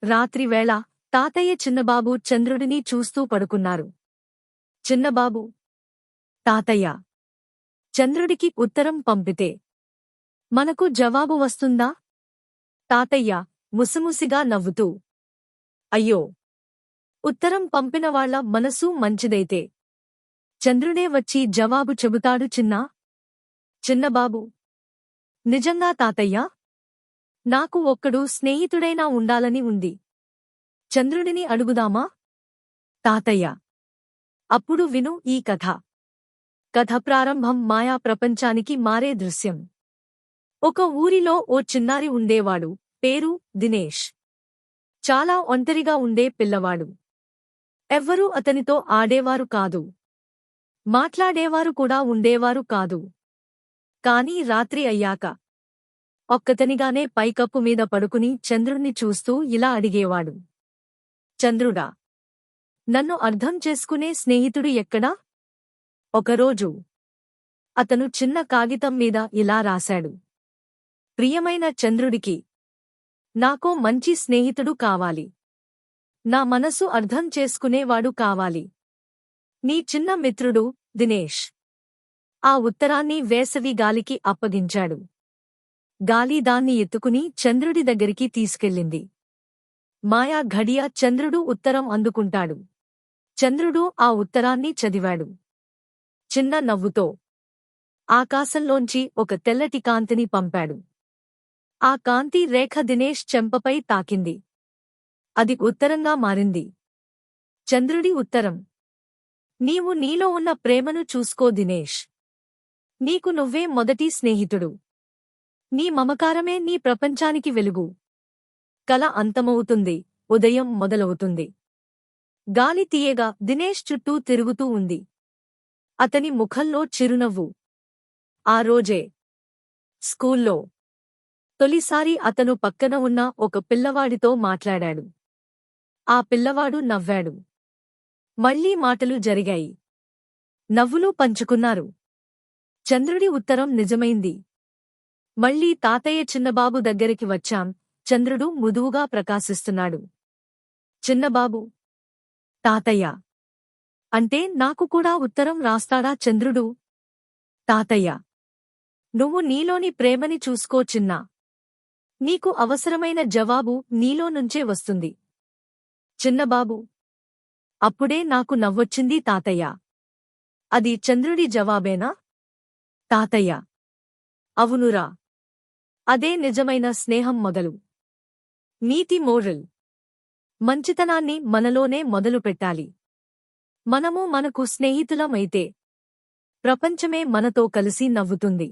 రాత్రివేళ తాతయ్య చిన్నబాబు చంద్రుడిని చూస్తూ పడుకున్నారు. చిన్నబాబు, తాతయ్య, చంద్రుడికి ఉత్తరం పంపితే మనకు జవాబు వస్తుందా? తాతయ్య ముసిముసిగా నవ్వుతూ, అయ్యో, ఉత్తరం పంపినవాళ్ల మనసు మంచిదైతే చంద్రుడే వచ్చి జవాబు చెబుతాడు చిన్నా. చిన్నబాబు, నిజంగా తాతయ్యా? నాకు ఒక్కడు స్నేహితుడైనా ఉండాలని ఉంది. చంద్రుడిని అడుగుదామా? తాతయ్య, అప్పుడు విను ఈ కథ. కథ ప్రారంభం మాయా ప్రపంచానికి మారే దృశ్యం. ఒక ఊరిలో ఓ చిన్నారి ఉండేవాడు. పేరు దినేష్. చాలా ఒంటరిగా ఉండే పిల్లవాడు. ఎవ్వరూ అతనితో ఆడేవారు కాదు, మాట్లాడేవారు కూడా ఉండేవారు కాదు. కాని రాత్రి అయ్యాక ఒక్కతనిగానే పైకప్పు మీద పడుకుని చంద్రుణ్ణి చూస్తూ ఇలా అడిగేవాడు. చంద్రుడా, నన్ను అర్థం చేసుకునే స్నేహితుడు ఎక్కడా? ఒకరోజు అతను చిన్న కాగితం మీద ఇలా రాశాడు. ప్రియమైన చంద్రుడికి, నాకో మంచి స్నేహితుడు కావాలి. నా మనసు అర్థం చేసుకునేవాడు కావాలి. నీ చిన్న మిత్రుడు దినేష్. ఆ ఉత్తరాన్ని వేసవి గాలికి అప్పగించాడు. గాలి దాన్ని ఎత్తుకుని చంద్రుడి దగ్గరికి తీసుకెళ్ళింది. మాయా ఘడియ చంద్రుడు ఉత్తరం అందుకుంటాడు. చంద్రుడు ఆ ఉత్తరాన్ని చదివాడు. చిన్న నవ్వుతో ఆకాశంలోంచి ఒక తెల్లటి కాంతిని పంపాడు. ఆ కాంతి రేఖ దినేష్ చెంపపై తాకింది. అది ఉత్తరంగా మారింది. చంద్రుడి ఉత్తరం. నీవు నీలో ఉన్న ప్రేమను చూసుకో దినేష్. నీకు నువ్వే మొదటి స్నేహితుడు. నీ మమకారమే నీ ప్రపంచానికి వెలుగు. కల అంతమవుతుంది, ఉదయం మొదలవుతుంది. గాలి తీయగా దినేష్ చుట్టూ తిరుగుతూ ఉంది. అతని ముఖంలో చిరునవ్వు. ఆ రోజే స్కూల్లో తొలిసారి అతను పక్కన ఉన్న ఒక పిల్లవాడితో మాట్లాడాడు. ఆ పిల్లవాడు నవ్వాడు. మళ్లీ మాటలు జరిగాయి. నవ్వులు పంచుకున్నారు. చంద్రుడి ఉత్తరం నిజమైంది. మళ్లీ తాతయ్య చిన్నబాబు దగ్గరికి వచ్చాం. చంద్రుడు మృదువుగా ప్రకాశిస్తున్నాడు. చిన్నబాబు, తాతయ్య, అంటే నాకు కూడా ఉత్తరం రాస్తాడా చంద్రుడు? తాతయ్య, నువ్వు నీలోని ప్రేమని చూసుకో చిన్నా. నీకు అవసరమైన జవాబు నీలో నుంచే వస్తుంది. చిన్నబాబు, అప్పుడే నాకు నవ్వొచ్చింది తాతయ్య. అది చంద్రుడి జవాబేనా? తాతయ్య, అవునురా. అదే నిజమైన స్నేహం మొదలు. నీతి మోరల్. మంచితనాన్ని మనలోనే మొదలుపెట్టాలి. మనము మనకు స్నేహితులమైతే ప్రపంచమే మనతో కలిసి నవ్వుతుంది.